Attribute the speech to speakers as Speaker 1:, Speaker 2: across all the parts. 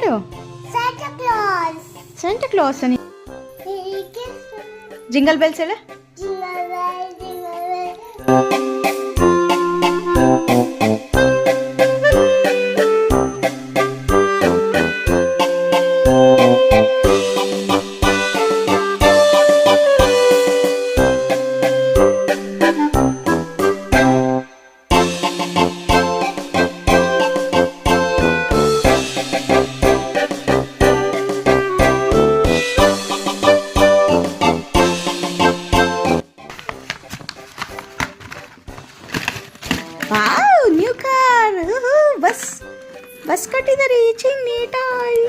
Speaker 1: ಹೇಳು. Santa Claus ani. Jingle bells ಹೇಳು. Wow, new car. ಬಸ್ ಕಟ್ಟಿದ್ದಾರೆ ಚಿನ್ನಿ toy.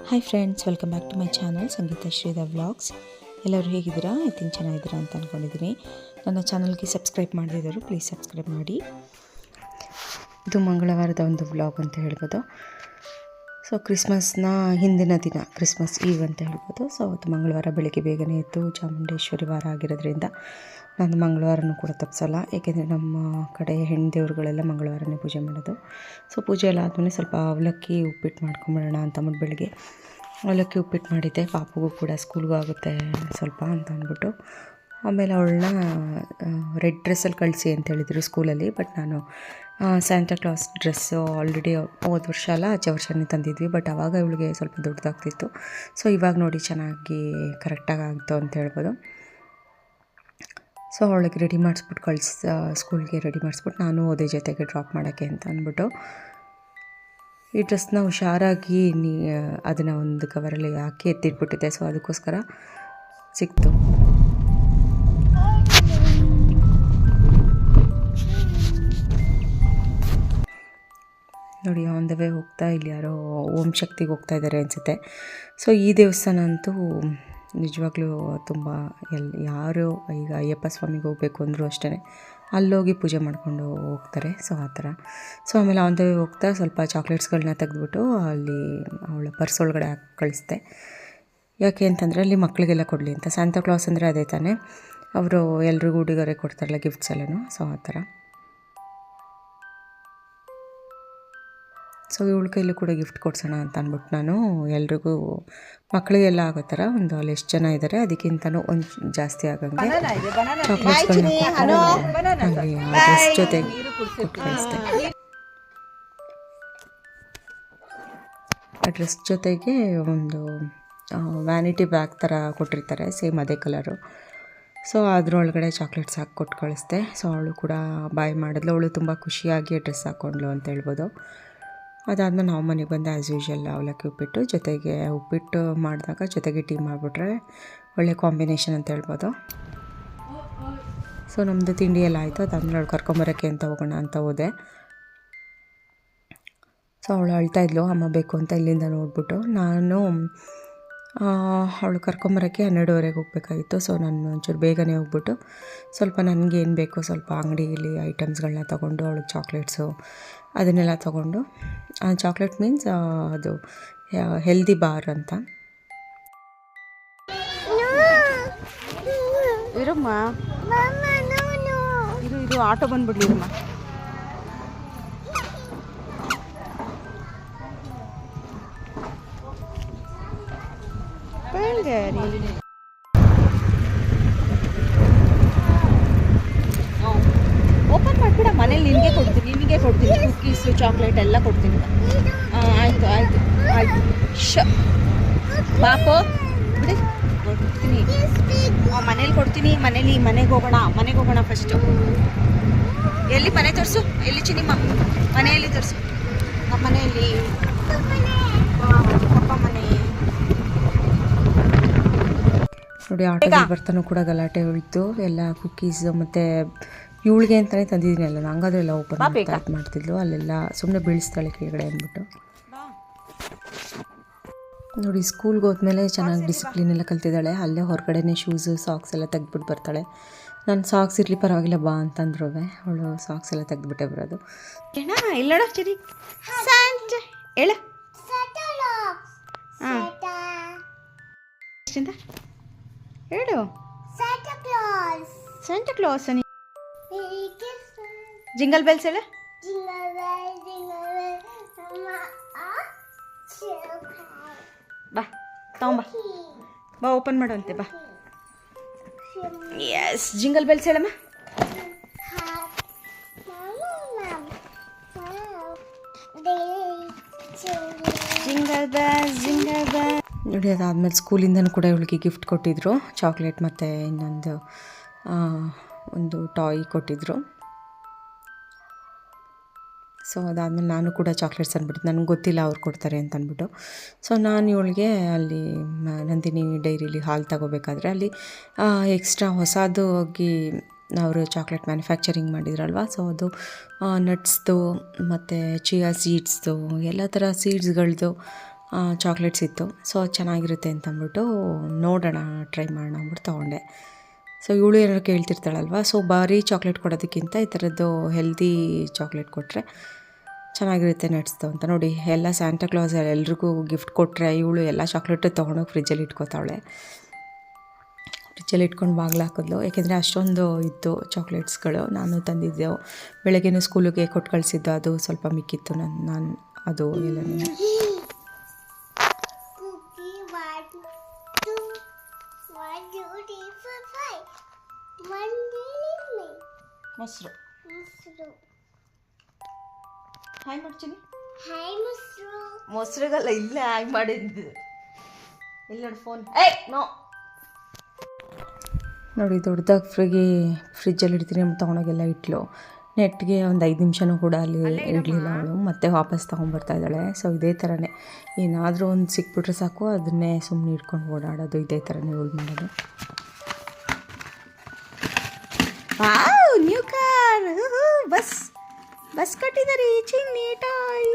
Speaker 1: Hi friends, welcome back to my channel Sangeetha Shridha vlogs. ಎಲ್ಲರೂ ಹೇಗಿದ್ದೀರಾ? ಐ ಥಿಂಕ್ ಚೆನ್ನಾಗಿದ್ದೀರಾ ಅಂತ ಅಂದ್ಕೊಂಡಿದ್ದೀನಿ. ನನ್ನ ಚಾನಲ್ಗೆ ಸಬ್ಸ್ಕ್ರೈಬ್ ಮಾಡದಿದ್ದರು ಪ್ಲೀಸ್ ಸಬ್ಸ್ಕ್ರೈಬ್ ಮಾಡಿ. ಇದು ಮಂಗಳವಾರದ ಒಂದು ವ್ಲಾಗ್ ಅಂತ ಹೇಳ್ಬೋದು. ಸೊ ಕ್ರಿಸ್ಮಸ್ನ ಹಿಂದಿನ ದಿನ, ಕ್ರಿಸ್ಮಸ್ ಈವ್ ಅಂತ ಹೇಳ್ಬೋದು. ಸೊ ಅವತ್ತು ಮಂಗಳವಾರ ಬೆಳಗ್ಗೆ ಬೇಗನೆ ಎದ್ದು, ಚಾಮುಂಡೇಶ್ವರಿ ವಾರ ಆಗಿರೋದ್ರಿಂದ ನಾನು ಮಂಗಳವಾರನೂ ಕೂಡ ತಪ್ಪಿಸಲ್ಲ. ಏಕೆಂದರೆ ನಮ್ಮ ಕಡೆ ಹೆಣ್ಣು ದೇವ್ರುಗಳೆಲ್ಲ ಮಂಗಳವಾರನೇ ಪೂಜೆ ಮಾಡೋದು. ಸೊ ಪೂಜೆ ಎಲ್ಲ ಆದಮೇಲೆ ಸ್ವಲ್ಪ ಅವಲಕ್ಕಿ ಉಪ್ಪಿಟ್ಟು ಮಾಡ್ಕೊಂಬಿಡೋಣ ಅಂತ ಅಂದ್ಬಿಟ್ಟು ಬೆಳಗ್ಗೆ ಅವಲಕ್ಕಿ ಉಪ್ಪಿಟ್ಟು ಮಾಡಿದ್ದೆ. ಪಾಪಗೂ ಕೂಡ ಸ್ಕೂಲ್ಗೂ ಆಗುತ್ತೆ ಸ್ವಲ್ಪ ಅಂತ ಅಂದ್ಬಿಟ್ಟು. ಆಮೇಲೆ ಅವಳನ್ನ ರೆಡ್ ಡ್ರೆಸ್ಸಲ್ಲಿ ಕಳಿಸಿ ಅಂತ ಹೇಳಿದರು ಸ್ಕೂಲಲ್ಲಿ. ಬಟ್ ನಾನು ಸ್ಯಾಂಟಾ ಕ್ಲಾಸ್ ಡ್ರೆಸ್ಸು ಆಲ್ರೆಡಿ ಹೋದ ವರ್ಷ ಅಲ್ಲ, ಆಚೆ ವರ್ಷನೇ ತಂದಿದ್ವಿ. ಬಟ್ ಆವಾಗ ಇವಳಿಗೆ ಸ್ವಲ್ಪ ದೊಡ್ಡದಾಗ್ತಿತ್ತು. ಸೊ ಇವಾಗ ನೋಡಿ ಚೆನ್ನಾಗಿ ಕರೆಕ್ಟಾಗಿ ಆಗ್ತು ಅಂತ ಹೇಳ್ಬೋದು. ಸೊ ಅವಳಿಗೆ ರೆಡಿ ಮಾಡಿಸ್ಬಿಟ್ಟು ಸ್ಕೂಲ್ಗೆ ರೆಡಿ ಮಾಡಿಸ್ಬಿಟ್ಟು ನಾನು ಹೋದೆ ಜೊತೆಗೆ ಡ್ರಾಪ್ ಮಾಡೋಕ್ಕೆ ಅಂತ ಅಂದ್ಬಿಟ್ಟು. ಈ ಡ್ರೆಸ್ನ ಹುಷಾರಾಗಿ ಅದನ್ನು ಒಂದು ಕವರಲ್ಲಿ ಹಾಕಿ ಎತ್ತಿಟ್ಬಿಟ್ಟಿದ್ದೆ. ಸೊ ಅದಕ್ಕೋಸ್ಕರ ಸಿಕ್ತು. ನೋಡಿ, ಆನ್ ದ ವೇ ಹೋಗ್ತಾ ಇಲ್ಲಿ ಯಾರೋ ಓಂ ಶಕ್ತಿಗೆ ಹೋಗ್ತಾ ಇದ್ದಾರೆ ಅನಿಸುತ್ತೆ. ಸೊ ಈ ದೇವಸ್ಥಾನ ಅಂತೂ ನಿಜವಾಗ್ಲೂ ತುಂಬ ಯಾರು ಈಗ ಅಯ್ಯಪ್ಪ ಸ್ವಾಮಿಗೆ ಹೋಗಬೇಕು ಅಂದರೂ ಅಷ್ಟೇ ಅಲ್ಲೋಗಿ ಪೂಜೆ ಮಾಡಿಕೊಂಡು ಹೋಗ್ತಾರೆ. ಸೊ ಆ ಥರ. ಸೊ ಆಮೇಲೆ ಆನ್ ದ ವೇ ಹೋಗ್ತಾ ಸ್ವಲ್ಪ ಚಾಕ್ಲೇಟ್ಸ್ಗಳನ್ನ ತೆಗೆದುಬಿಟ್ಟು ಅಲ್ಲಿ ಅವಳ ಪರ್ಸ್ ಒಳಗಡೆ ಹಾಕಿ ಕಳಿಸ್ದೆ. ಯಾಕೆ ಅಂತಂದರೆ ಅಲ್ಲಿ ಮಕ್ಕಳಿಗೆಲ್ಲ ಕೊಡಲಿ ಅಂತ. ಸ್ಯಾಂಟಾ ಕ್ಲಾಸ್ ಅಂದರೆ ಅದೇ ತಾನೇ, ಅವರು ಎಲ್ರಿಗೂ ಉಡುಗೊರೆ ಕೊಡ್ತಾರಲ್ಲ, ಗಿಫ್ಟ್ಸ್ ಎಲ್ಲನೂ. ಸೊ ಆ ಥರ. ಸೊ ಇವಳ ಕೈಲೂ ಕೂಡ ಗಿಫ್ಟ್ ಕೊಡ್ಸೋಣ ಅಂತ ಅಂದ್ಬಿಟ್ಟು ನಾನು ಎಲ್ರಿಗೂ ಮಕ್ಕಳಿಗೆಲ್ಲ ಆಗೋ ಥರ ಒಂದು ಅಲ್ಲಿ ಎಷ್ಟು ಜನ ಇದ್ದಾರೆ ಅದಕ್ಕಿಂತನೂ ಒಂದು ಜಾಸ್ತಿ ಆಗಂಗೆ ಚಾಕ್ಲೇಟ್ಸ್ಗಳನ್ನ ಅಲ್ಲಿ ಡ್ರೆಸ್ ಜೊತೆಗೆ ಕೊಟ್ಟು ಕಳಿಸ್ದೆ. ಆ ಡ್ರೆಸ್ ಜೊತೆಗೆ ಒಂದು ವ್ಯಾನಿಟಿ ಬ್ಯಾಗ್ ಥರ ಕೊಟ್ಟಿರ್ತಾರೆ, ಸೇಮ್ ಅದೇ ಕಲರು. ಸೊ ಅದರೊಳಗಡೆ ಚಾಕ್ಲೇಟ್ಸ್ ಹಾಕಿ ಕೊಟ್ಟು ಕಳಿಸ್ದೆ. ಸೊ ಅವಳು ಕೂಡ ಬಾಯ್ ಮಾಡಿದ್ಲು. ಅವಳು ತುಂಬ ಖುಷಿಯಾಗಿ ಡ್ರೆಸ್ ಹಾಕ್ಕೊಂಡ್ಲು ಅಂತ ಹೇಳ್ಬೋದು. ಅದಾದಮೇಲೆ ನಾವು ಮನೆಗೆ ಬಂದು ಆ್ಯಸ್ ಯೂಶ್ವಲ್ ಅವಲಕ್ಕಿ ಉಪ್ಪಿಟ್ಟು ಜೊತೆಗೆ ಉಪ್ಪಿಟ್ಟು ಮಾಡಿದಾಗ ಜೊತೆಗೆ ಟೀ ಮಾಡಿಬಿಟ್ರೆ ಒಳ್ಳೆ ಕಾಂಬಿನೇಷನ್ ಅಂತ ಹೇಳ್ಬೋದು. ಸೊ ನಮ್ಮದು ತಿಂಡಿ ಎಲ್ಲ ಆಯಿತು. ಅದಾದಮೇಲೆ ಅವಳು ಕರ್ಕೊಂಬರೋಕ್ಕೆ ಅಂತ ಹೋಗೋಣ ಅಂತ ಹೋದೆ. ಸೊ ಅವಳು ಅಳ್ತಾಯಿದ್ಲು ಅಮ್ಮ ಬೇಕು ಅಂತ. ಇಲ್ಲಿಂದ ನೋಡ್ಬಿಟ್ಟು ನಾನು ಅವಳು ಕರ್ಕೊಂಬರೋಕ್ಕೆ 12:30 ಹೋಗಬೇಕಾಗಿತ್ತು. ಸೊ ನಾನು ಒಂಚೂರು ಬೇಗನೆ ಹೋಗ್ಬಿಟ್ಟು ಸ್ವಲ್ಪ ನನಗೆ ಏನು ಬೇಕೋ ಸ್ವಲ್ಪ ಅಂಗಡಿಯಲ್ಲಿ ಐಟಮ್ಸ್ಗಳನ್ನ ತೊಗೊಂಡು ಅವಳಿಗೆ ಚಾಕ್ಲೇಟ್ಸು ಅದನ್ನೆಲ್ಲ ತೊಗೊಂಡು, ಚಾಕ್ಲೇಟ್ ಮೀನ್ಸ್ ಅದು ಹೆಲ್ದಿ ಬಾರ್ ಅಂತ. ಇರಮ್ಮ ಇದು ಆಟೋ ಬಂದ್ಬಿಡ್ಲಿ ಇರಮ್ಮ. ಓಪನ್ ಮಾಡಿಬಿಡ, ಮನೇಲಿ ನಿನಗೆ ಕೊಡ್ತೀನಿ ಕುಕ್ಕೀಸು ಚಾಕ್ಲೇಟ್ ಎಲ್ಲ ಕೊಡ್ತೀನಿ. ಆಯಿತು ಆಯಿತು ಆಯಿತು. ಪಾಪು ಬಿಡಿ, ಕೊಡ್ತೀನಿ. ಮನೇಲಿ ಕೊಡ್ತೀನಿ. ಮನೆಗೆ ಹೋಗೋಣ ಫಸ್ಟು. ಎಲ್ಲಿ ಮನೆ ತೋರಿಸು, ಎಲ್ಲಿ ಚಿನಿಮ್ಮ ಮನೆಯಲ್ಲಿ ತೋರಿಸು. ನಮ್ಮ ಮನೆಯಲ್ಲಿ ಪಪ್ಪ ಮನೆ ನೋಡಿ. ಆಟೋದಲ್ಲಿ ಬರ್ತಾನೂ ಕೂಡ ಗಲಾಟೆ ಹೋಯಿತು. ಎಲ್ಲ ಕುಕ್ಕೀಸ್ ಮತ್ತು ಇವಳಿಗೆ ಅಂತಲೇ ತಂದಿದ್ದೀನಿ ಅಲ್ಲ, ನಂಗಾದ್ರೂ ಎಲ್ಲ ಓಪನ್ ಮಾಡ್ತಿದ್ಲು. ಅಲ್ಲೆಲ್ಲ ಸುಮ್ಮನೆ ಬೀಳಿಸ್ತಾಳೆ ಕೆಳಗಡೆ ಅಂದ್ಬಿಟ್ಟು. ನೋಡಿ ಸ್ಕೂಲ್ಗೆ ಹೋದ್ಮೇಲೆ ಚೆನ್ನಾಗಿ ಡಿಸಿಪ್ಲಿನ್ ಎಲ್ಲ ಕಲ್ತಿದ್ದಾಳೆ. ಅಲ್ಲೇ ಹೊರಗಡೆನೇ ಶೂಸು ಸಾಕ್ಸ್ ಎಲ್ಲ ತೆಗ್ದುಬಿಟ್ಟು ಬರ್ತಾಳೆ. ನಾನು ಸಾಕ್ಸ್ ಇರಲಿ ಪರವಾಗಿಲ್ಲ ಬಾ ಅಂತಂದ್ರು, ಅವಳು ಸಾಕ್ಸ್ ಎಲ್ಲ ತೆಗೆದುಬಿಟ್ಟೆ ಬರೋದು. ಏನ ಇಲ್ಲಡ ಚಿರಿ ಹೇಳ ಹಾಂ ಹೇಳು. ಸ್ಯಾಂಟಾ ಕ್ಲಾಸ್ ಜಿಂಗಲ್ ಬೆಲ್ಸ್ ಹೇಳ. ಬಾ ತಗೊಂಬ, ಬಾ ಓಪನ್ ಮಾಡುವಂತೆ ಬಾ. ಎಸ್ ಜಿಂಗಲ್ ಬೆಲ್ಸ್ ಹೇಳಮ್ಮ. ಜಿಂಗಲ್ ಬೆಲ್ಸ್ ಜಿಂಗಲ್ ಬೆಲ್ಸ್ ನೋಡಿ. ಅದಾದಮೇಲೆ ಸ್ಕೂಲಿಂದನೂ ಕೂಡ ಇವಳಿಗೆ ಗಿಫ್ಟ್ ಕೊಟ್ಟಿದ್ದರು, ಚಾಕ್ಲೇಟ್ ಮತ್ತು ಇನ್ನೊಂದು ಒಂದು ಟಾಯ್ ಕೊಟ್ಟಿದ್ದರು. ಸೊ ಅದಾದಮೇಲೆ ನಾನು ಕೂಡ ಚಾಕ್ಲೇಟ್ಸ್ ಅಂದ್ಬಿಟ್ಟು ನನಗೆ ಗೊತ್ತಿಲ್ಲ ಅವ್ರು ಕೊಡ್ತಾರೆ ಅಂತ ಅಂದ್ಬಿಟ್ಟು. ಸೊ ನಾನು ಇವಳಿಗೆ ಅಲ್ಲಿ ನಂದಿನಿ ಡೈರಿಲಿ ಹಾಲು ತಗೋಬೇಕಾದ್ರೆ ಅಲ್ಲಿ ಎಕ್ಸ್ಟ್ರಾ ಹೊಸದು ಹೋಗಿ ಅವರು ಚಾಕ್ಲೇಟ್ ಮ್ಯಾನುಫ್ಯಾಕ್ಚರಿಂಗ್ ಮಾಡಿದ್ರಲ್ವ. ಸೊ ಅದು ನಟ್ಸ್ದು ಮತ್ತು ಚಿಯಾ ಸೀಡ್ಸ್ದು ಎಲ್ಲ ಥರ ಸೀಡ್ಸ್ಗಳದ್ದು ಚಾಕ್ಲೇಟ್ಸ್ ಇತ್ತು. ಸೊ ಚೆನ್ನಾಗಿರುತ್ತೆ ಅಂತಂದ್ಬಿಟ್ಟು ನೋಡೋಣ ಟ್ರೈ ಮಾಡೋಣ ಅಂದ್ಬಿಟ್ಟು ತೊಗೊಂಡೆ. ಸೊ ಇವಳು ಏನಾದ್ರು ಕೇಳ್ತಿರ್ತಾಳಲ್ವ, ಸೊ ಭಾರಿ ಚಾಕ್ಲೇಟ್ ಕೊಡೋದಕ್ಕಿಂತ ಈ ಥರದ್ದು ಹೆಲ್ದಿ ಚಾಕ್ಲೇಟ್ ಕೊಟ್ಟರೆ ಚೆನ್ನಾಗಿರುತ್ತೆ ನಟ್ಸ್ದು ಅಂತ. ನೋಡಿ ಎಲ್ಲ ಸ್ಯಾಂಟಾ ಕ್ಲಾಸ್ ಎಲ್ರಿಗೂ ಗಿಫ್ಟ್ ಕೊಟ್ಟರೆ ಇವಳು ಎಲ್ಲ ಚಾಕ್ಲೇಟು ತೊಗೊಂಡೋಗಿ ಫ್ರಿಜ್ಜಲ್ಲಿ ಇಟ್ಕೋತಾವಳೆ. ಫ್ರಿಜ್ಜಲ್ಲಿ ಇಟ್ಕೊಂಡು ಬಾಗಿಲು ಹಾಕಿದ್ಲು, ಏಕೆಂದರೆ ಅಷ್ಟೊಂದು ಇತ್ತು ಚಾಕ್ಲೇಟ್ಸ್ಗಳು. ನಾನು ತಂದಿದ್ದೆವು ಬೆಳಗ್ಗೆನೂ ಸ್ಕೂಲಿಗೆ ಕೊಟ್ಟು ಕಳಿಸಿದ್ದು, ಅದು ಸ್ವಲ್ಪ ಮಿಕ್ಕಿತ್ತು. ನಾನು ಅದು ಎಲ್ಲನೂ ಮೊಸರು ಹಾಯ್ ಮಾಡ್ತೀನಿ. ಮೊಸರುಗಲ್ಲ ಇಲ್ಲೇ ಹಾಯ್ ಮಾಡಿದ್ದು ಇಲ್ಲ ನೋಡಿ ಫೋನ್. ನೋ ನೋಡಿ ದೊಡ್ಡದಾಗಿ ಫ್ರಿಜ್ಜಲ್ಲಿ ಇಡ್ತೀನಿ ತೊಗೊಂಡೋಗೆಲ್ಲ ಇಟ್ಲು. ನೆಟ್ಗೆ ಒಂದು 5 ನಿಮಿಷನೂ ಕೂಡ ಅಲ್ಲಿ ಇಡಲಿಲ್ಲ ಅವಳು, ಮತ್ತೆ ವಾಪಸ್ ತೊಗೊಂಡ್ಬರ್ತಾ ಇದ್ದಾಳೆ. ಸೊ ಇದೇ ಥರನೇ ಏನಾದರೂ ಒಂದು ಸಿಕ್ಬಿಟ್ರೆ ಸಾಕು ಅದನ್ನೇ ಸುಮ್ಮನೆ ಇಟ್ಕೊಂಡು ಓಡಾಡೋದು, ಇದೇ ಥರನೇ ಇವಳು ಮಾಡೋದು. ನ್ಯೂ ಕಾರ್ ಬಸ್ ಕಟ್ಟಿದ್ದಾರೆ ಚಿನ್ನಿ ಟಾಯ್.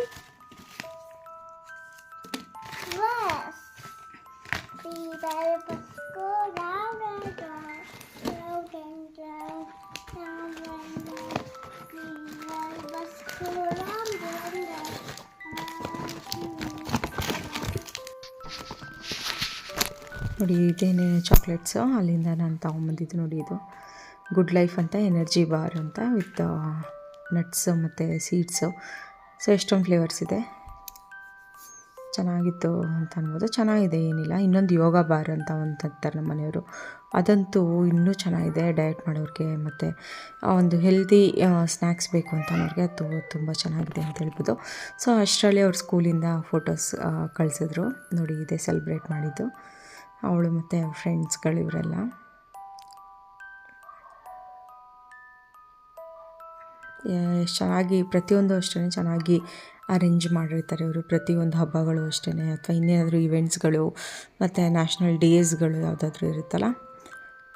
Speaker 1: ನೋಡಿ ಇದೇನೇ ಚಾಕ್ಲೇಟ್ಸು ಅಲ್ಲಿಂದ ನಾನು ತೊಗೊಂಬಂದಿದ್ದು. ನೋಡಿ ಇದು ಗುಡ್ ಲೈಫ್ ಅಂತ ಎನರ್ಜಿ ಬಾರ್ ಅಂತ ವಿತ್ ನಟ್ಸು ಮತ್ತು ಸೀಡ್ಸು. ಸೊ ಎಷ್ಟೊಂದು ಫ್ಲೇವರ್ಸ್ ಇದೆ, ಚೆನ್ನಾಗಿತ್ತು ಅಂತ ಅನ್ಬೋದು. ಚೆನ್ನಾಗಿದೆ ಏನಿಲ್ಲ. ಇನ್ನೊಂದು ಯೋಗ ಬಾರ್ ಅಂತ ಒಂದು ತಂತಾರೆ ನಮ್ಮ ಮನೆಯವರು, ಅದಂತೂ ಇನ್ನೂ ಚೆನ್ನಾಗಿದೆ ಡಯಟ್ ಮಾಡೋರಿಗೆ ಮತ್ತು ಒಂದು ಹೆಲ್ದಿ ಸ್ನ್ಯಾಕ್ಸ್ ಬೇಕು ಅಂತ ಅನ್ನೋರಿಗೆ ಅದು ತುಂಬ ಚೆನ್ನಾಗಿದೆ ಅಂತ ಹೇಳ್ಬೋದು. ಸೊ ಅಷ್ಟರಲ್ಲಿ ಅವ್ರ ಸ್ಕೂಲಿಂದ ಫೋಟೋಸ್ ಕಳಿಸಿದ್ರು. ನೋಡಿ ಇದೇ ಸೆಲೆಬ್ರೇಟ್ ಮಾಡಿದ್ದು ಅವಳು ಮತ್ತು ಅವ್ರ ಫ್ರೆಂಡ್ಸ್ಗಳು ಇವರೆಲ್ಲ. ಎಷ್ಟು ಚೆನ್ನಾಗಿ ಪ್ರತಿಯೊಂದು ಅಷ್ಟೇ ಚೆನ್ನಾಗಿ ಅರೇಂಜ್ ಮಾಡಿರ್ತಾರೆ ಇವರು. ಪ್ರತಿಯೊಂದು ಹಬ್ಬಗಳು ಅಷ್ಟೇ, ಅಥವಾ ಇನ್ನೇನಾದರೂ ಇವೆಂಟ್ಸ್ಗಳು ಮತ್ತು ನ್ಯಾಷನಲ್ ಡೇಸ್ಗಳು ಯಾವುದಾದ್ರೂ ಇರುತ್ತಲ್ಲ,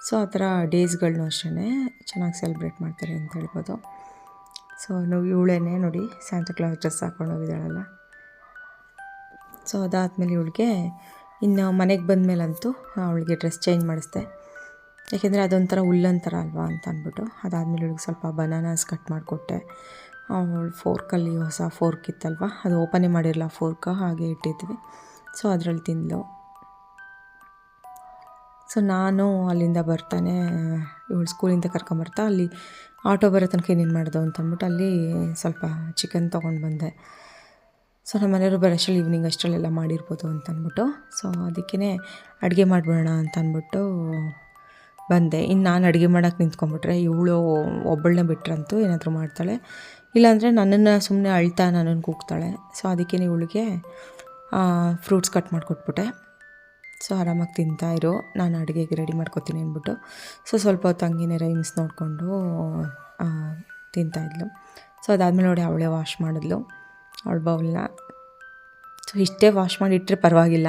Speaker 1: ಸೊ ಆ ಥರ ಡೇಸ್ಗಳನ್ನೂ ಅಷ್ಟೇ ಚೆನ್ನಾಗಿ ಸೆಲೆಬ್ರೇಟ್ ಮಾಡ್ತಾರೆ ಅಂತ ಹೇಳ್ಬೋದು. ಸೊ ಇವಳೇನೆ ನೋಡಿ ಸ್ಯಾಂಟಾ ಕ್ಲಾಸ್ ಡ್ರೆಸ್ ಹಾಕ್ಕೊಂಡು ಹೋಗಿದ್ದಾಳಲ್ಲ. ಸೊ ಅದಾದಮೇಲೆ ಇವಳಿಗೆ ಇನ್ನು ಮನೆಗೆ ಬಂದಮೇಲಂತೂ ಅವಳಿಗೆ ಡ್ರೆಸ್ ಚೇಂಜ್ ಮಾಡಿಸ್ದೆ, ಏಕೆಂದರೆ ಅದೊಂಥರ ಉಲ್ಲನ್ ಥರ ಅಲ್ವಾ ಅಂತ ಅಂದ್ಬಿಟ್ಟು. ಅದಾದಮೇಲೆ ಇವಳಿಗೆ ಸ್ವಲ್ಪ ಬನಾನಾಸ್ ಕಟ್ ಮಾಡಿಕೊಟ್ಟೆ. ಅವಳು ಫೋರ್ಕಲ್ಲಿ ಹೊಸ ಫೋರ್ಕ್ ಇತ್ತಲ್ವ, ಅದು ಓಪನೇ ಮಾಡಿರಲ್ಲ ಫೋರ್ಕ್, ಹಾಗೆ ಇಟ್ಟಿದ್ವಿ. ಸೊ ಅದರಲ್ಲಿ ತಿಂದಳು. ಸೊ ನಾನು ಅಲ್ಲಿಂದ ಬರ್ತಾನೆ ಇವಳು ಸ್ಕೂಲಿಂದ ಕರ್ಕೊಂಬರ್ತಾ ಅಲ್ಲಿ ಆಟೋ ಬರೋ ತನಕ ಏನೇನು ಮಾಡ್ದೋ ಅಂತಂದ್ಬಿಟ್ಟು ಅಲ್ಲಿ ಸ್ವಲ್ಪ ಚಿಕನ್ ತೊಗೊಂಡು ಬಂದೆ. ಸೊ ನಮ್ಮ ಮನೆಯವರು ಬರೋಷ್ಟರಲ್ಲಿ ಈವ್ನಿಂಗ್ ಅಷ್ಟರಲ್ಲೆಲ್ಲ ಮಾಡಿರ್ಬೋದು ಅಂತ ಅಂದ್ಬಿಟ್ಟು, ಸೊ ಅದಕ್ಕೇ ಅಡುಗೆ ಮಾಡಿಬಿಡೋಣ ಅಂತ ಅಂದ್ಬಿಟ್ಟು ಬಂದೆ. ಇನ್ನು ನಾನು ಅಡುಗೆ ಮಾಡೋಕ್ಕೆ ನಿಂತ್ಕೊಂಡ್ಬಿಟ್ರೆ ಇವಳು ಒಬ್ಬಳನ್ನ ಬಿಟ್ರಂತೂ ಏನಾದರೂ ಮಾಡ್ತಾಳೆ, ಇಲ್ಲಾಂದರೆ ನನ್ನನ್ನು ಸುಮ್ಮನೆ ಅಳ್ತಾ ನನ್ನನ್ನು ಕೂಗ್ತಾಳೆ. ಸೊ ಅದಕ್ಕೇ ಇವಳಿಗೆ ಫ್ರೂಟ್ಸ್ ಕಟ್ ಮಾಡಿಕೊಟ್ಬಿಟ್ಟೆ. ಸೊ ಆರಾಮಾಗಿ ತಿಂತಾಯಿರು, ನಾನು ಅಡುಗೆಗೆ ರೆಡಿ ಮಾಡ್ಕೊತೀನಿ ಅಂದ್ಬಿಟ್ಟು. ಸೊ ಸ್ವಲ್ಪ ಹೊತ್ತು ಹಂಗೇ ರೈಮ್ಸ್ ನೋಡಿಕೊಂಡು ತಿಂತಾಯಿದ್ಲು. ಸೊ ಅದಾದಮೇಲೆ ನೋಡಿ ಅವಳೇ ವಾಶ್ ಮಾಡಿದ್ಲು ಅವಳ ಬೌಲ್ನ. ಸೊ ಇಷ್ಟೇ ವಾಶ್ ಮಾಡಿ ಇಟ್ಟರೆ ಪರವಾಗಿಲ್ಲ,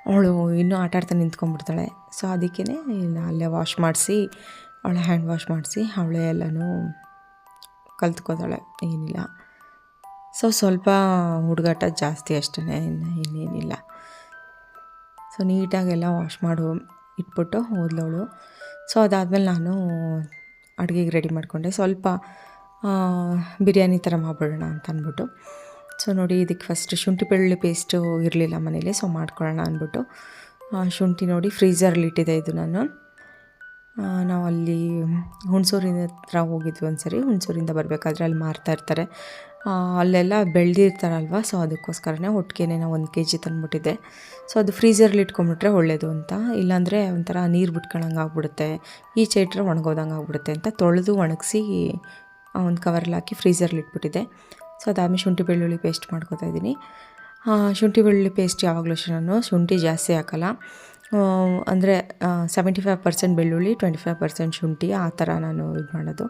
Speaker 1: ಅವಳು ಇನ್ನೂ ಆಟ ಆಡ್ತಾ ನಿಂತ್ಕೊಂಡ್ಬಿಡ್ತಾಳೆ. ಸೊ ಅದಕ್ಕೇ ಇಲ್ಲ ಅಲ್ಲೇ ವಾಶ್ ಮಾಡಿಸಿ, ಅವಳ ಹ್ಯಾಂಡ್ ವಾಶ್ ಮಾಡಿಸಿ ಅವಳೇ ಎಲ್ಲನೂ ಕಲ್ತ್ಕೋತಾಳೆ, ಏನಿಲ್ಲ. ಸೊ ಸ್ವಲ್ಪ ಹುಡುಗಾಟ ಜಾಸ್ತಿ ಅಷ್ಟೇ, ಇನ್ನೇನಿಲ್ಲ. ಸೊ ನೀಟಾಗೆಲ್ಲ ವಾಶ್ ಮಾಡು ಇಟ್ಬಿಟ್ಟು ಹೋದ್ಲವಳು. ಸೊ ಅದಾದಮೇಲೆ ನಾನು ಅಡುಗೆಗೆ ರೆಡಿ ಮಾಡಿಕೊಂಡೆ. ಸ್ವಲ್ಪ ಬಿರಿಯಾನಿ ಥರ ಮಾಡಿಬಿಡೋಣ ಅಂತ ಅಂದ್ಬಿಟ್ಟು. ಸೊ ನೋಡಿ ಇದಕ್ಕೆ ಫಸ್ಟ್ ಶುಂಠಿ ಬೆಳ್ಳುಳ್ಳಿ ಪೇಸ್ಟು ಇರಲಿಲ್ಲ ಮನೇಲಿ, ಸೊ ಮಾಡ್ಕೊಳ್ಳೋಣ ಅಂದ್ಬಿಟ್ಟು ಶುಂಠಿ ನೋಡಿ ಫ್ರೀಝರಲ್ಲಿ ಇಟ್ಟಿದ್ದೆ. ಇದು ನಾವು ಅಲ್ಲಿ ಹುಣಸೂರಿನ ಹತ್ರ ಹೋಗಿದ್ವಿ ಒಂದ್ಸರಿ. ಹುಣಸೂರಿಂದ ಬರಬೇಕಾದ್ರೆ ಅಲ್ಲಿ ಮಾರ್ತಾಯಿರ್ತಾರೆ, ಅಲ್ಲೆಲ್ಲ ಬೆಳೆದಿರ್ತಾರಲ್ವ. ಸೊ ಅದಕ್ಕೋಸ್ಕರನೇ ಒಟ್ಟಿಗೆ ನಾವು 1 kg ತಂದುಬಿಟ್ಟಿದ್ದೆ. ಸೊ ಅದು ಫ್ರೀಝರಲ್ಲಿ ಇಟ್ಕೊಂಡ್ಬಿಟ್ರೆ ಒಳ್ಳೆಯದು ಅಂತ, ಇಲ್ಲಾಂದರೆ ಒಂಥರ ನೀರು ಬಿಟ್ಕೊಳ್ಳೋಂಗೆ ಆಗ್ಬಿಡುತ್ತೆ, ಈಚೆ ಇಟ್ಟರೆ ಒಣಗೋದಂಗೆ ಆಗ್ಬಿಡುತ್ತೆ ಅಂತ ತೊಳೆದು ಒಣಗಿಸಿ ಒಂದು ಕವರಲ್ಲಿ ಹಾಕಿ ಫ್ರೀಝರಲ್ಲಿ ಇಟ್ಬಿಟ್ಟಿದ್ದೆ. ಸೊ ಅದಾದಮೇಲೆ ಶುಂಠಿ ಬೆಳ್ಳುಳ್ಳಿ ಪೇಸ್ಟ್ ಮಾಡ್ಕೊತಾ ಇದ್ದೀನಿ. ಶುಂಠಿ ಬೆಳ್ಳುಳ್ಳಿ ಪೇಸ್ಟ್ ಯಾವಾಗಲೂ ಅಷ್ಟೇ ನಾನು ಶುಂಠಿ ಜಾಸ್ತಿ ಹಾಕಲ್ಲ, ಅಂದರೆ 75% ಬೆಳ್ಳುಳ್ಳಿ 25% ಶುಂಠಿ, ಆ ಥರ ನಾನು ಇದು ಮಾಡೋದು.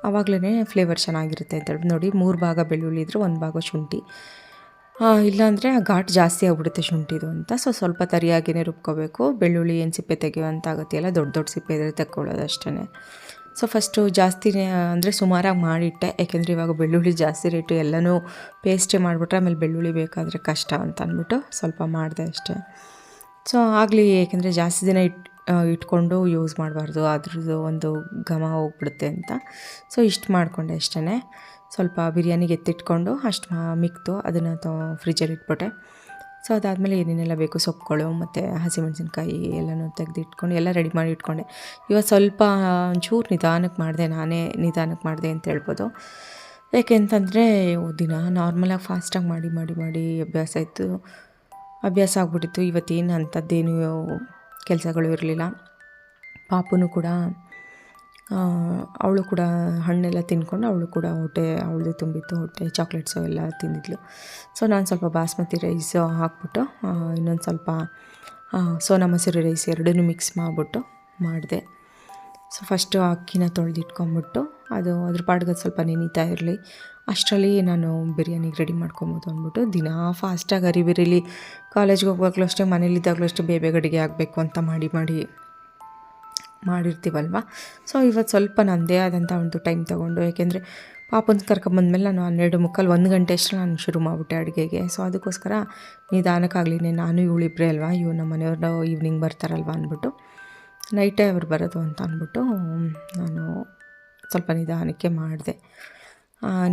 Speaker 1: ಆವಾಗಲೇ ಫ್ಲೇವರ್ ಚೆನ್ನಾಗಿರುತ್ತೆ ಅಂತೇಳಿ ನೋಡಿ. 3 ಭಾಗ ಬೆಳ್ಳುಳ್ಳಿ ಇದ್ದರೆ 1 ಭಾಗ ಶುಂಠಿ, ಇಲ್ಲಾಂದರೆ ಘಾಟ್ ಜಾಸ್ತಿ ಆಗಿಬಿಡುತ್ತೆ ಶುಂಠಿದು ಅಂತ. ಸೊ ಸ್ವಲ್ಪ ತರಿಯಾಗಿಯೇ ರುಬ್ಕೋಬೇಕು. ಬೆಳ್ಳುಳ್ಳಿ ಏನು ಸಿಪ್ಪೆ ತೆಗೆಯುವಂಥ ಆಗುತ್ತೆಲ್ಲ, ದೊಡ್ಡ ಸಿಪ್ಪೆ ಇದ್ದರೆ ತೆಕ್ಕೊಳ್ಳೋದು ಅಷ್ಟೇ. ಸೊ ಫಸ್ಟು ಜಾಸ್ತಿನೇ ಅಂದರೆ ಸುಮಾರಾಗಿ ಮಾಡಿಟ್ಟೆ, ಯಾಕೆಂದರೆ ಇವಾಗ ಬೆಳ್ಳುಳ್ಳಿ ಜಾಸ್ತಿ ರೇಟು, ಎಲ್ಲನೂ ಪೇಸ್ಟೇ ಮಾಡಿಬಿಟ್ರೆ ಆಮೇಲೆ ಬೆಳ್ಳುಳ್ಳಿ ಬೇಕಾದರೆ ಕಷ್ಟ ಅಂತ ಅಂದ್ಬಿಟ್ಟು ಸ್ವಲ್ಪ ಮಾಡಿದೆ ಅಷ್ಟೇ. ಸೊ ಆಗಲಿ, ಏಕೆಂದರೆ ಜಾಸ್ತಿ ದಿನ ಇಟ್ಕೊಂಡು ಯೂಸ್ ಮಾಡಬಾರ್ದು, ಅದ್ರದ್ದು ಒಂದು ಘಮ ಹೋಗ್ಬಿಡುತ್ತೆ ಅಂತ. ಸೊ ಇಷ್ಟು ಮಾಡಿಕೊಂಡೆ ಅಷ್ಟೇ. ಸ್ವಲ್ಪ ಬಿರಿಯಾನಿಗೆ ಎತ್ತಿಟ್ಕೊಂಡು ಅಷ್ಟು ಮಿಕ್ತು, ಅದನ್ನು ಫ್ರಿಜ್ಜಲ್ಲಿ ಇಟ್ಬಿಟ್ಟೆ. ಸೊ ಅದಾದಮೇಲೆ ಏನೇನೆಲ್ಲ ಬೇಕು ಸೊಪ್ಪುಗಳು ಮತ್ತು ಹಸಿಮೆಣಸಿನ್ಕಾಯಿ ಎಲ್ಲನೂ ತೆಗೆದಿಟ್ಕೊಂಡು ಎಲ್ಲ ರೆಡಿ ಮಾಡಿ ಇಟ್ಕೊಂಡೆ. ಇವತ್ತು ಸ್ವಲ್ಪ ಒಂಚೂರು ನಿಧಾನಕ್ಕೆ ಮಾಡಿದೆ, ನಾನೇ ನಿಧಾನಕ್ಕೆ ಮಾಡಿದೆ ಅಂತ ಹೇಳ್ಬೋದು. ಯಾಕೆಂತಂದರೆ ದಿನ ನಾರ್ಮಲಾಗಿ ಫಾಸ್ಟಾಗಿ ಮಾಡಿ ಅಭ್ಯಾಸ ಆಗ್ಬಿಟ್ಟಿತ್ತು. ಇವತ್ತೇನು ಅಂಥದ್ದೇನು ಕೆಲಸಗಳು ಇರಲಿಲ್ಲ. ಪಾಪುನು ಕೂಡ ಅವಳು ಕೂಡ ಹಣ್ಣೆಲ್ಲ ತಿಂದ್ಕೊಂಡು ಅವಳು ಕೂಡ ಅವಳದು ತುಂಬಿತ್ತು ಹೊಟ್ಟೆ, ಚಾಕ್ಲೇಟ್ಸು ಎಲ್ಲ ತಿಂದಿದ್ಲು. ಸೊ ನಾನು ಸ್ವಲ್ಪ ಬಾಸ್ಮತಿ ರೈಸ್ ಹಾಕ್ಬಿಟ್ಟು ಇನ್ನೊಂದು ಸ್ವಲ್ಪ ಸೋನಾ ಮಸೂರಿ ರೈಸ್ ಎರಡನ್ನೂ ಮಿಕ್ಸ್ ಮಾಡಿಬಿಟ್ಟು ಮಾಡಿದೆ. ಸೊ ಫಸ್ಟು ಅಕ್ಕಿನ ತೊಳೆದಿಟ್ಕೊಂಬಿಟ್ಟು ಅದ್ರ ಪಾಡ್ಗೆ ಸ್ವಲ್ಪ ನೆನೀತಾ ಇರಲಿ, ಅಷ್ಟರಲ್ಲಿ ನಾನು ಬಿರಿಯಾನಿಗೆ ರೆಡಿ ಮಾಡ್ಕೊಬೋದು ಅಂದ್ಬಿಟ್ಟು ದಿನ ಫಾಸ್ಟಾಗಿ ಅರಿಬಿರಿಲಿ ಕಾಲೇಜ್ಗೆ ಹೋಗುವಾಗಲೂ ಅಷ್ಟೇ, ಮನೇಲಿದ್ದಾಗಲೂ ಅಷ್ಟೇ ಬೇಗ ಅಡುಗೆ ಆಗಬೇಕು ಅಂತ ಮಾಡಿರ್ತೀವಲ್ವ. ಸೊ ಇವತ್ತು ಸ್ವಲ್ಪ ನನ್ನದೇ ಆದಂಥ ಒಂದು ಟೈಮ್ ತೊಗೊಂಡು, ಏಕೆಂದರೆ ಪಾಪನ ಕರ್ಕೊಂಬಂದ್ಮೇಲೆ ನಾನು 12:45 1 ಗಂಟೆ ಅಷ್ಟು ನಾನು ಶುರು ಮಾಡಿಬಿಟ್ಟೆ ಅಡುಗೆಗೆ. ಸೊ ಅದಕ್ಕೋಸ್ಕರ ನಿಧಾನಕ್ಕಾಗಲಿ, ನಾನು ಇವಳಿಬ್ಬರೇ ಅಲ್ವಾ, ನಮ್ಮ ಮನೆಯವ್ರನ್ನ ಈವ್ನಿಂಗ್ ಬರ್ತಾರಲ್ವ ಅಂದ್ಬಿಟ್ಟು, ನೈಟೇ ಅವ್ರು ಬರೋದು ಅಂತ ಅಂದ್ಬಿಟ್ಟು ನಾನು ಸ್ವಲ್ಪ ನಿಧಾನಕ್ಕೆ ಮಾಡಿದೆ.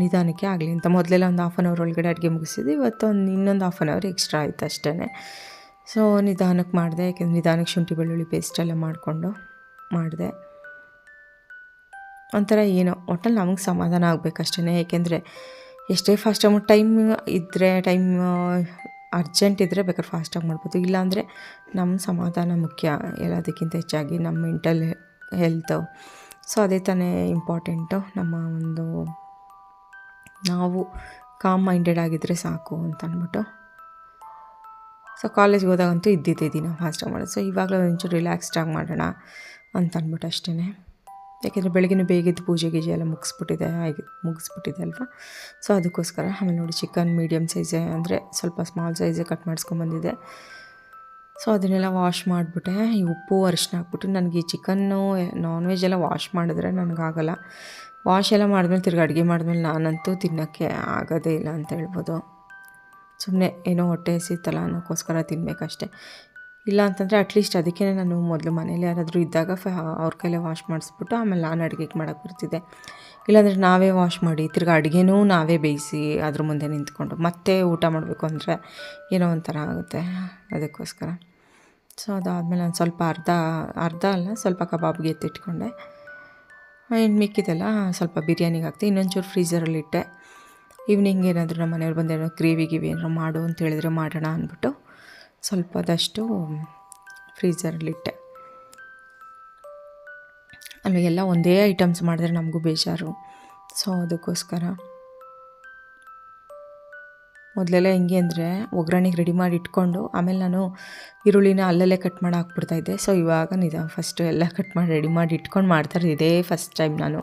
Speaker 1: ನಿಧಾನಕ್ಕೆ ಆಗಲಿ ಅಂತ ಮೊದಲೆಲ್ಲ ಒಂದು 1/2 hour ಒಳಗಡೆ ಅಡುಗೆ ಮುಗಿಸಿದ್ವಿ. ಇವತ್ತು ಇನ್ನೊಂದು 1/2 hour ಎಕ್ಸ್ಟ್ರಾ ಆಯಿತು ಅಷ್ಟೇ. ಸೊ ನಿಧಾನಕ್ಕೆ ಮಾಡಿದೆ, ಯಾಕೆಂದರೆ ನಿಧಾನಕ್ಕೆ ಶುಂಠಿ ಬೆಳ್ಳುಳ್ಳಿ ಪೇಸ್ಟೆಲ್ಲ ಮಾಡಿಕೊಂಡು ಮಾಡಿದೆ. ಒಂಥರ ಏನೋ ಒಟ್ಟಲ್ಲಿ ನಮಗೆ ಸಮಾಧಾನ ಆಗಬೇಕಷ್ಟೇ. ಏಕೆಂದರೆ ಎಷ್ಟೇ ಫಾಸ್ಟಾಗಿ ಟೈಮ್ ಅರ್ಜೆಂಟ್ ಇದ್ದರೆ ಬೇಕಾದ್ರೆ ಫಾಸ್ಟಾಗಿ ಮಾಡ್ಬೋದು, ಇಲ್ಲಾಂದರೆ ನಮ್ಮ ಸಮಾಧಾನ ಮುಖ್ಯ ಎಲ್ಲದಕ್ಕಿಂತ ಹೆಚ್ಚಾಗಿ ನಮ್ಮ ಮೆಂಟಲ್ ಹೆಲ್ತು. ಸೊ ಅದೇ ತಾನೇ ಇಂಪಾರ್ಟೆಂಟು. ನಾವು ಕಾಮ್ ಮೈಂಡೆಡ್ ಆಗಿದ್ದರೆ ಸಾಕು ಅಂತ ಅಂದ್ಬಿಟ್ಟು. ಸೊ ಕಾಲೇಜ್ಗೆ ಹೋದಾಗಂತೂ ಇದ್ದಿದ್ದೇ ದಿನ ಫಾಸ್ಟಾಗಿ ಮಾಡೋದು. ಸೊ ಇವಾಗಲೂ ಒಂಚೂರು ರಿಲ್ಯಾಕ್ಸ್ಡಾಗಿ ಮಾಡೋಣ ಅಂತ ಅಂದ್ಬಿಟ್ಟು ಅಷ್ಟೇ. ಯಾಕೆಂದರೆ ಬೆಳಗ್ಗೆ ಬೇಗಿದ್ದು ಪೂಜೆ ಗೀಜೆ ಎಲ್ಲ ಮುಗಿಸ್ಬಿಟ್ಟಿದೆ ಅಲ್ವಾ. ಸೊ ಅದಕ್ಕೋಸ್ಕರ. ಆಮೇಲೆ ನೋಡಿ ಚಿಕನ್ ಮೀಡಿಯಮ್ ಸೈಜೇ, ಅಂದರೆ ಸ್ವಲ್ಪ ಸ್ಮಾಲ್ ಸೈಜೇ ಕಟ್ ಮಾಡಿಸ್ಕೊಂಬಂದಿದ್ದೆ. ಸೊ ಅದನ್ನೆಲ್ಲ ವಾಶ್ ಮಾಡಿಬಿಟ್ಟೆ. ಈ ಉಪ್ಪು ಅರಿಶಿನ ಹಾಕ್ಬಿಟ್ಟು, ನನಗೆ ಈ ಚಿಕನ್ನು ನಾನ್ ವೆಜ್ ಎಲ್ಲ ವಾಶ್ ಮಾಡಿದ್ರೆ ನನಗಾಗಲ್ಲ. ವಾಶ್ ಎಲ್ಲ ಮಾಡಿದ್ಮೇಲೆ ತಿರ್ಗಿ ಅಡುಗೆ ಮಾಡಿದ್ಮೇಲೆ ನಾನಂತೂ ತಿನ್ನೋಕ್ಕೆ ಆಗೋದೇ ಇಲ್ಲ ಅಂತ ಹೇಳ್ಬೋದು. ಸುಮ್ಮನೆ ಏನೋ ಹೊಟ್ಟೆ ಹಸಿತಲ್ಲ ಅನ್ನೋಕ್ಕೋಸ್ಕರ ತಿನ್ನಬೇಕಷ್ಟೆ. ಇಲ್ಲ ಅಂತಂದರೆ ಅಟ್ಲೀಸ್ಟ್ ಅದಕ್ಕೆ ನಾನು ಮೊದಲು ಮನೇಲಿ ಯಾರಾದರೂ ಇದ್ದಾಗ ಅವ್ರ ಕೈಲೇ ವಾಶ್ ಮಾಡಿಸ್ಬಿಟ್ಟು ಆಮೇಲೆ ನಾನು ಅಡುಗೆಗೆ ಮಾಡೋಕ್ಕೆ ಬರ್ತಿದ್ದೆ. ಇಲ್ಲಾಂದರೆ ನಾವೇ ವಾಶ್ ಮಾಡಿ ತಿರ್ಗಿ ಅಡುಗೆನೂ ನಾವೇ ಬೇಯಿಸಿ ಅದ್ರ ಮುಂದೆ ನಿಂತ್ಕೊಂಡು ಮತ್ತೆ ಊಟ ಮಾಡಬೇಕು ಅಂದರೆ ಏನೋ ಒಂಥರ ಆಗುತ್ತೆ. ಅದಕ್ಕೋಸ್ಕರ. ಸೊ ಅದಾದಮೇಲೆ ನಾನು ಸ್ವಲ್ಪ ಅರ್ಧ ಅಲ್ಲ ಸ್ವಲ್ಪ ಕಬಾಬ್ಗೆ ಎತ್ತಿಟ್ಕೊಂಡೆ. ಇನ್ನು ಮಿಕ್ಕಿದೆಲ್ಲ ಸ್ವಲ್ಪ ಬಿರಿಯಾನಿಗೆ ಹಾಕ್ತೆ. ಇನ್ನೊಂಚೂರು ಫ್ರೀಝರಲ್ಲಿಟ್ಟೆ. ಈವ್ನಿಂಗ್ ಏನಾದರೂ ನಮ್ಮ ಮನೆಯವ್ರು ಬಂದೇನೋ ಗ್ರೇವಿ ಏನಾದ್ರು ಮಾಡು ಅಂತ ಹೇಳಿದ್ರೆ ಮಾಡೋಣ ಅಂದ್ಬಿಟ್ಟು ಸ್ವಲ್ಪದಷ್ಟು ಫ್ರೀಝರಲ್ಲಿಟ್ಟೆ. ಅಲ್ಲಿ ಎಲ್ಲ ಒಂದೇ ಐಟಮ್ಸ್ ಮಾಡಿದ್ರೆ ನಮಗೂ ಬೇಜಾರು. ಸೊ ಅದಕ್ಕೋಸ್ಕರ ಮೊದಲೆಲ್ಲ ಹೆಂಗೆ ಅಂದರೆ ಒಗ್ಗರಣೆಗೆ ರೆಡಿ ಮಾಡಿ ಇಟ್ಕೊಂಡು ಆಮೇಲೆ ನಾನು ಈರುಳ್ಳಿನ ಅಲ್ಲಲ್ಲೇ ಕಟ್ ಮಾಡಿ ಹಾಕ್ಬಿಡ್ತಾಯಿದ್ದೆ. ಸೊ ಇವಾಗ ಫಸ್ಟು ಎಲ್ಲ ಕಟ್ ಮಾಡಿ ರೆಡಿ ಮಾಡಿ ಇಟ್ಕೊಂಡು ಮಾಡ್ತಾರೆ. ಇದೇ ಫಸ್ಟ್ ಟೈಮ್ ನಾನು.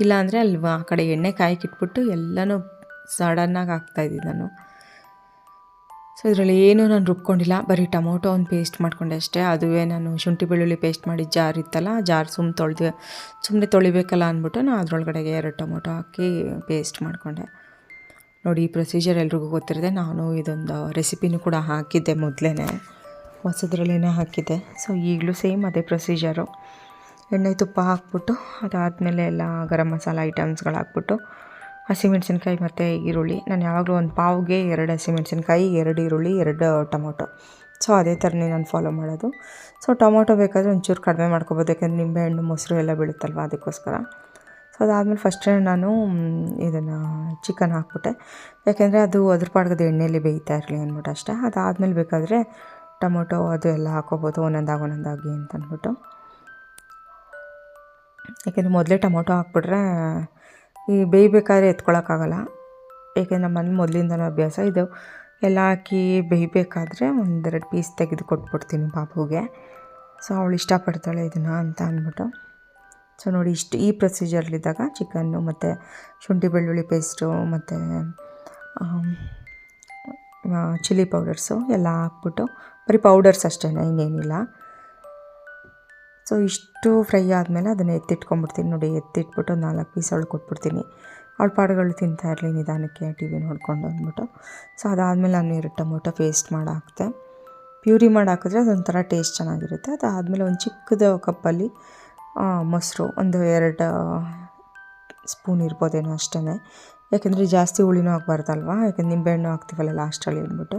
Speaker 1: ಇಲ್ಲಾಂದರೆ ಅಲ್ಲಿ ಆ ಕಡೆ ಎಣ್ಣೆ ಕಾಯಕ್ಕಿಟ್ಬಿಟ್ಟು ಎಲ್ಲನೂ ಸಡನ್ನಾಗಿ ಹಾಕ್ತಾಯಿದ್ದೆ ನಾನು. ಸೊ ಇದರಲ್ಲಿ ಏನೂ ನಾನು ರುಬ್ಕೊಂಡಿಲ್ಲ, ಬರೀ ಟೊಮೊಟೊ ಒಂದು ಪೇಸ್ಟ್ ಮಾಡ್ಕೊಂಡೆ ಅಷ್ಟೇ. ಅದುವೇ ನಾನು ಶುಂಠಿ ಬೆಳ್ಳುಳ್ಳಿ ಪೇಸ್ಟ್ ಮಾಡಿದ ಜಾರ್ ಇತ್ತಲ್ಲ, ಜಾರ್ ಸುಮ್ಮನೆ ತೊಳಿಬೇಕಲ್ಲ ಅಂದ್ಬಿಟ್ಟು ನಾನು ಅದರೊಳಗಡೆಗೆ 2 ಟೊಮೊಟೊ ಹಾಕಿ ಪೇಸ್ಟ್ ಮಾಡಿಕೊಂಡೆ. ನೋಡಿ, ಈ ಪ್ರೊಸೀಜರ್ ಎಲ್ರಿಗೂ ಗೊತ್ತಿರದೆ ನಾನು ಇದೊಂದು ರೆಸಿಪಿನೂ ಕೂಡ ಹಾಕಿದ್ದೆ ಮೊದಲೇ, ಹೊಸದ್ರಲ್ಲೇ ಹಾಕಿದ್ದೆ. ಸೊ ಈಗಲೂ ಸೇಮ್ ಅದೇ ಪ್ರೊಸೀಜರು. ಎಣ್ಣೆ ತುಪ್ಪ ಹಾಕ್ಬಿಟ್ಟು ಅದಾದಮೇಲೆ ಎಲ್ಲ ಗರಂ ಮಸಾಲ ಐಟಮ್ಸ್ಗಳು ಹಾಕ್ಬಿಟ್ಟು ಹಸಿಮೆಣ್ಸಿನ್ಕಾಯಿ ಮತ್ತು ಈರುಳ್ಳಿ, ನಾನು ಯಾವಾಗಲೂ ಒಂದು ಪಾವ್ಗೆ 2 ಹಸಿಮೆಣ್ಸಿನ್ಕಾಯಿ, 2 ಈರುಳ್ಳಿ, 2 ಟೊಮೊಟೊ. ಸೊ ಅದೇ ಥರನೇ ನಾನು ಫಾಲೋ ಮಾಡೋದು. ಸೊ ಟೊಮೊಟೊ ಬೇಕಾದರೆ ಒಂಚೂರು ಕಡಿಮೆ ಮಾಡ್ಕೊಬೋದು, ಯಾಕೆಂದರೆ ನಿಂಬೆಹಣ್ಣು ಮೊಸರು ಎಲ್ಲ ಬೀಳುತ್ತಲ್ವ, ಅದಕ್ಕೋಸ್ಕರ. ಸೊ ಅದಾದಮೇಲೆ ಫಸ್ಟೇ ನಾನು ಇದನ್ನು ಚಿಕನ್ ಹಾಕ್ಬಿಟ್ಟೆ, ಯಾಕೆಂದರೆ ಅದು ಅದ್ರ ಪಾಡ್ಗದ ಎಣ್ಣೆಯಲ್ಲಿ ಬೇಯ್ತಾ ಇರಲಿ ಅಂದ್ಬಿಟ್ಟು ಅಷ್ಟೇ. ಅದಾದಮೇಲೆ ಬೇಕಾದರೆ ಟೊಮೊಟೊ ಅದು ಎಲ್ಲ ಹಾಕ್ಕೋಬೋದು ಒಂದೊಂದಾಗಿ ಅಂತ ಅಂದ್ಬಿಟ್ಟು. ಯಾಕೆಂದರೆ ಮೊದಲೇ ಟೊಮೊಟೊ ಹಾಕ್ಬಿಟ್ರೆ ಈ ಬೇಯಬೇಕಾದ್ರೆ ಎತ್ಕೊಳ್ಳೋಕ್ಕಾಗಲ್ಲ. ಏಕೆಂದರೆ ನಮ್ಮ ಮನೇಲಿ ಮೊದಲಿಂದನೂ ಅಭ್ಯಾಸ ಇದು. ಎಲ್ಲ ಹಾಕಿ ಬೇಯಬೇಕಾದ್ರೆ 1-2 ಪೀಸ್ ತೆಗೆದು ಕೊಟ್ಬಿಡ್ತೀನಿ ಪಾಪುಗೆ. ಸೊ ಅವಳು ಇಷ್ಟಪಡ್ತಾಳೆ ಇದನ್ನು ಅಂತ ಅಂದ್ಬಿಟ್ಟು. ಸೊ ನೋಡಿ, ಈ ಪ್ರೊಸೀಜರ್ಲಿದ್ದಾಗ ಚಿಕನ್ನು ಮತ್ತು ಶುಂಠಿ ಬೆಳ್ಳುಳ್ಳಿ ಪೇಸ್ಟು ಮತ್ತು ಚಿಲ್ಲಿ ಪೌಡರ್ಸು ಎಲ್ಲ ಹಾಕ್ಬಿಟ್ಟು, ಬರೀ ಪೌಡರ್ಸ್ ಅಷ್ಟೇ, ಇನ್ನೇನಿಲ್ಲ. ಸೊ ಇಷ್ಟು ಫ್ರೈ ಆದಮೇಲೆ ಅದನ್ನು ಎತ್ತಿಟ್ಕೊಂಡ್ಬಿಡ್ತೀನಿ. ನೋಡಿ, ಎತ್ತಿಟ್ಬಿಟ್ಟು 4 ಪೀಸ್ ಅವಳು ಕೊಟ್ಬಿಡ್ತೀನಿ. ಅವಳ ಪಾಡುಗಳು ತಿಂತಾ ಇರಲಿ ನಿಧಾನಕ್ಕೆ ಟಿ ವಿ ನೋಡಿಕೊಂಡು ಅಂದ್ಬಿಟ್ಟು. ಸೊ ಅದಾದಮೇಲೆ ನಾನು 2 ಟೊಮೊಟೊ ಪೇಸ್ಟ್ ಮಾಡಿ ಹಾಕಿದೆ. ಪ್ಯೂರಿ ಮಾಡಿ ಹಾಕಿದ್ರೆ ಅದೊಂಥರ ಟೇಸ್ಟ್ ಚೆನ್ನಾಗಿರುತ್ತೆ. ಅದಾದಮೇಲೆ ಒಂದು ಚಿಕ್ಕದು ಕಪ್ಪಲ್ಲಿ ಮೊಸರು ಒಂದು 2 ಸ್ಪೂನ್ ಇರ್ಬೋದೇನೋ ಅಷ್ಟೇ, ಯಾಕೆಂದರೆ ಜಾಸ್ತಿ ಹುಳಿನೂ ಹಾಕ್ಬಾರ್ದಲ್ವ, ಯಾಕೆಂದ್ರೆ ನಿಂಬೆಹಣ್ಣು ಹಾಕ್ತೀವಲ್ಲ ಲಾಸ್ಟಲ್ಲಿ ಅಂದ್ಬಿಟ್ಟು.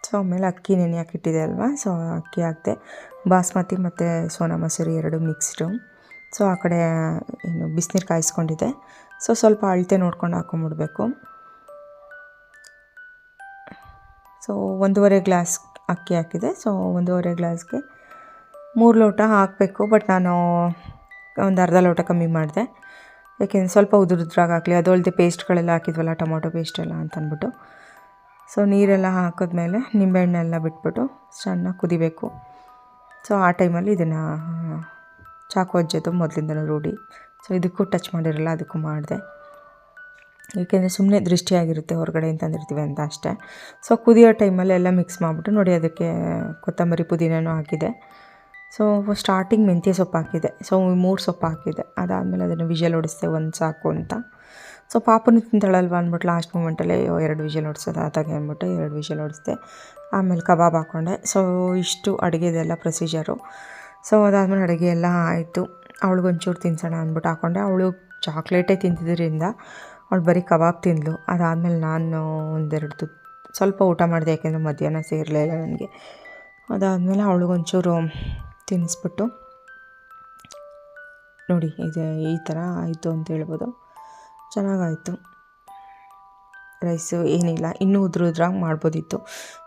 Speaker 1: ಸೊ ಆಮೇಲೆ ಅಕ್ಕಿ ನೆನೆ ಹಾಕಿಟ್ಟಿದೆ ಅಲ್ವಾ, ಸೊ ಅಕ್ಕಿ ಹಾಕಿದೆ. ಬಾಸ್ಮತಿ ಮತ್ತು ಸೋನಾ ಮಸೂರಿ 2 ಮಿಕ್ಸ್ಡು. ಸೊ ಆ ಕಡೆ ಬಿಸಿನೀರು ಕಾಯಿಸ್ಕೊಂಡಿದ್ದೆ. ಸೊ ಸ್ವಲ್ಪ ಅಳತೆ ನೋಡ್ಕೊಂಡು ಹಾಕ್ಕೊಂಬಿಡ್ಬೇಕು. ಸೊ 1.5 ಗ್ಲಾಸ್ ಅಕ್ಕಿ ಹಾಕಿದೆ. ಸೊ 1.5 ಗ್ಲಾಸ್ಗೆ 3 ಲೋಟ ಹಾಕಬೇಕು. ಬಟ್ ನಾನು ಒಂದು ಅರ್ಧ ಲೋಟ ಕಮ್ಮಿ ಮಾಡಿದೆ, ಯಾಕೆಂದರೆ ಸ್ವಲ್ಪ ಉದುರಾಗಿ ಹಾಕಲಿ. ಅದು ಅಲ್ಲದೆ ಪೇಸ್ಟ್ಗಳೆಲ್ಲ ಹಾಕಿದ್ವಲ್ಲ, ಟೊಮೊಟೊ ಪೇಸ್ಟೆಲ್ಲ ಅಂತ ಅಂದ್ಬಿಟ್ಟು. ಸೊ ನೀರೆಲ್ಲ ಹಾಕಿದ್ಮೇಲೆ ನಿಂಬೆಹಣ್ಣೆಲ್ಲ ಬಿಟ್ಬಿಟ್ಟು ಚೆನ್ನಾಗಿ ಕುದಿಬೇಕು. ಸೊ ಆ ಟೈಮಲ್ಲಿ ಇದನ್ನು ಚಾಕು ಅಜ್ಜೋದು ಮೊದಲಿಂದನೂ ರೂಢಿ. ಸೊ ಇದಕ್ಕೂ ಟಚ್ ಮಾಡಿರಲ್ಲ, ಅದಕ್ಕೂ ಮಾಡಿದೆ, ಏಕೆಂದರೆ ಸುಮ್ಮನೆ ದೃಷ್ಟಿಯಾಗಿರುತ್ತೆ ಹೊರಗಡೆ ಅಂತಂದಿರ್ತೀವಿ ಅಂತ ಅಷ್ಟೇ. ಸೊ ಕುದಿಯೋ ಟೈಮಲ್ಲಿ ಎಲ್ಲ ಮಿಕ್ಸ್ ಮಾಡಿಬಿಟ್ಟು ನೋಡಿ, ಅದಕ್ಕೆ ಕೊತ್ತಂಬರಿ ಪುದೀನೂ ಹಾಕಿದೆ. ಸೊ ಸ್ಟಾರ್ಟಿಂಗ್ ಮೆಂತ್ಯ ಸೊಪ್ಪು ಹಾಕಿದೆ. ಸೊ 3 ಸೊಪ್ಪು ಹಾಕಿದೆ. ಅದಾದಮೇಲೆ ಅದನ್ನು ವಿಷಲ್ ಹೊಡಿಸ್ದೆ, ಒಂದು ಸಾಕು ಅಂತ. ಸೊ ಪಾಪುನು ತಿಂತಾಳಲ್ವ ಅಂದ್ಬಿಟ್ಟು ಲಾಸ್ಟ್ ಮೂಮೆಂಟಲ್ಲೇ 2 ವಿಷಲ್ ಹೊಡ್ಸೋದು ಆದಾಗೆ ಅಂದ್ಬಿಟ್ಟು 2 ವಿಷಲ್ ಹೊಡಿಸ್ದೆ. ಆಮೇಲೆ ಕಬಾಬ್ ಹಾಕ್ಕೊಂಡೆ. ಸೊ ಇಷ್ಟು ಅಡುಗೆದೆಲ್ಲ ಪ್ರೊಸೀಜರು. ಸೊ ಅದಾದಮೇಲೆ ಅಡುಗೆ ಎಲ್ಲ ಆಯಿತು. ಅವಳಿಗೊಂಚೂರು ತಿನ್ಸೋಣ ಅಂದ್ಬಿಟ್ಟು ಹಾಕ್ಕೊಂಡೆ. ಅವಳು ಚಾಕ್ಲೇಟೇ ತಿಂತಿದ್ದರಿಂದ ಅವಳು ಬರೀ ಕಬಾಬ್ ತಿಂದಳು. ಅದಾದಮೇಲೆ ನಾನು ಒಂದೆರಡು ಸ್ವಲ್ಪ ಊಟ ಮಾಡಿದೆ, ಯಾಕೆಂದರೆ ಮಧ್ಯಾಹ್ನ ಸೇರಲಿಲ್ಲ ನನಗೆ. ಅದಾದಮೇಲೆ ಅವಳಿಗೊಂಚೂರು ತಿನ್ನಿಸ್ಬಿಟ್ಟು ನೋಡಿ, ಇದು ಈ ಥರ ಆಯಿತು ಅಂತ ಹೇಳ್ಬೋದು. ಚೆನ್ನಾಗಾಯಿತು. ರೈಸು ಏನಿಲ್ಲ, ಇನ್ನೂ ಉದ್ರಾಗಿ ಮಾಡ್ಬೋದಿತ್ತು,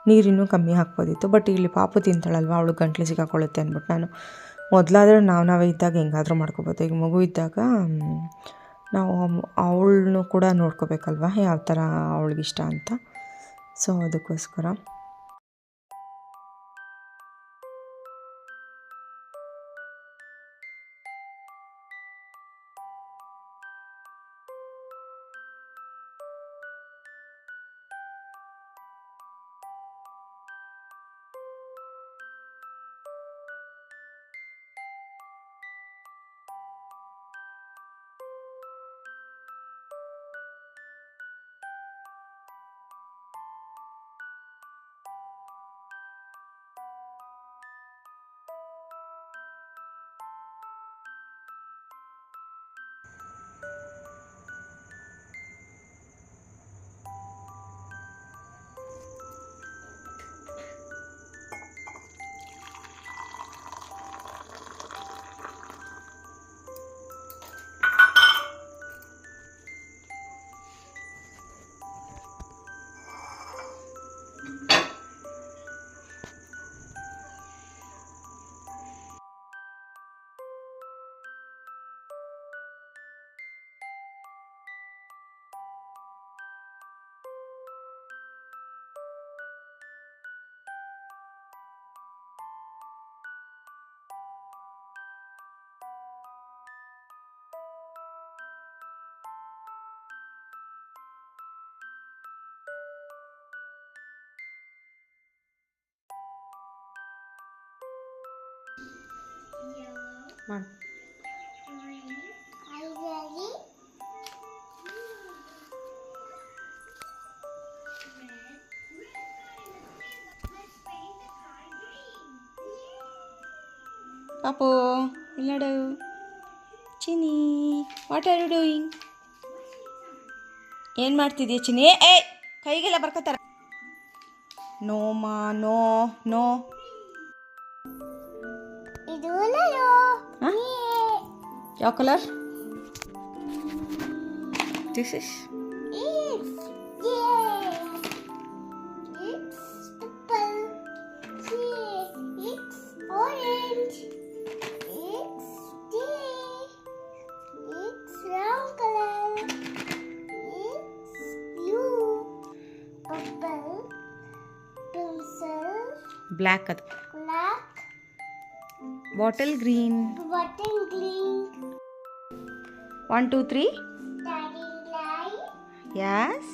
Speaker 1: ನೀರಿನ್ನೂ ಕಮ್ಮಿ ಹಾಕ್ಬೋದಿತ್ತು. ಬಟ್ ಇಲ್ಲಿ ಪಾಪು ತಿಂತಾಳಲ್ವ, ಅವಳು ಗಂಟ್ಲು ಸಿಕ್ಕಾಕೊಳ್ಳುತ್ತೆ ಅಂದ್ಬಿಟ್ಟು ನಾನು ಮೊದಲಾದರೆ ನಾವೇ ಇದ್ದಾಗ ಹೆಂಗಾದರೂ ಮಾಡ್ಕೋಬೋದು. ಈಗ ಮಗು ಇದ್ದಾಗ ನಾವು ಅವಳನ್ನು ಕೂಡ ನೋಡ್ಕೋಬೇಕಲ್ವ, ಯಾವ ಥರ ಅವಳಿಗಿಷ್ಟ ಅಂತ. ಸೊ ಅದಕ್ಕೋಸ್ಕರ ಮಾಡು. ಪಾಪು ಇಲ್ಲ ನೋಡು. Chini, what are you doing? ಏನು ಮಾಡ್ತಿದ್ಯಾ ಚಿನಿ? ಏ ಕೈಗೆಲ್ಲ ಬರ್ಕೋತಾರ. ನೋ ಮಾ, ನೋ ನೋ.
Speaker 2: ಇದು
Speaker 1: ಯಾವ colour? This is
Speaker 2: orange. It's tea. It's brown color. It's blue. Purple. Pencil.
Speaker 1: Black. ಅದು
Speaker 2: Black.
Speaker 1: Bottle green.
Speaker 2: Button green.
Speaker 1: 1 2 3.
Speaker 2: Starting line.
Speaker 1: Yes.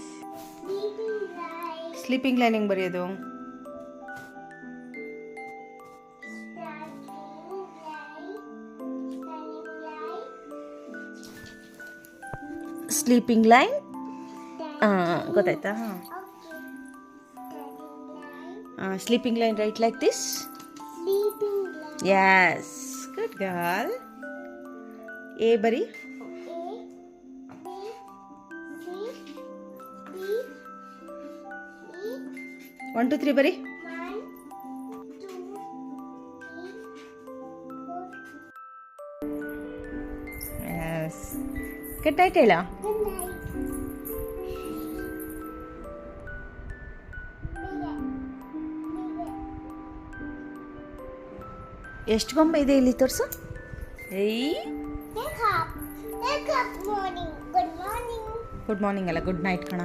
Speaker 2: Sleeping line.
Speaker 1: Sleeping line ಹೆಂಗೆ ಬರೆಯೋದು? Sleeping line. ಗೊತ್ತಾಯ್ತಾ? Sleeping line right like this.
Speaker 2: Sleeping line.
Speaker 1: Yes, good girl. A ಬರಿ.
Speaker 2: A, B, C, D, E,
Speaker 1: 1 2 3 ಬರಿ.
Speaker 2: 1, 2, 3, 4.
Speaker 1: As, good night ಹೇಳ.
Speaker 2: Good night.
Speaker 1: ಎಷ್ಟು ಗೊಂಬೆ ಇದೆ ಇಲ್ಲಿ ತೋರಿಸು. ಏಯ್,
Speaker 2: Wake up. Wake up morning. Good morning.
Speaker 1: Good morning ಅಲ್ಲ, ಗುಡ್ ನೈಟ್ ಕಣ.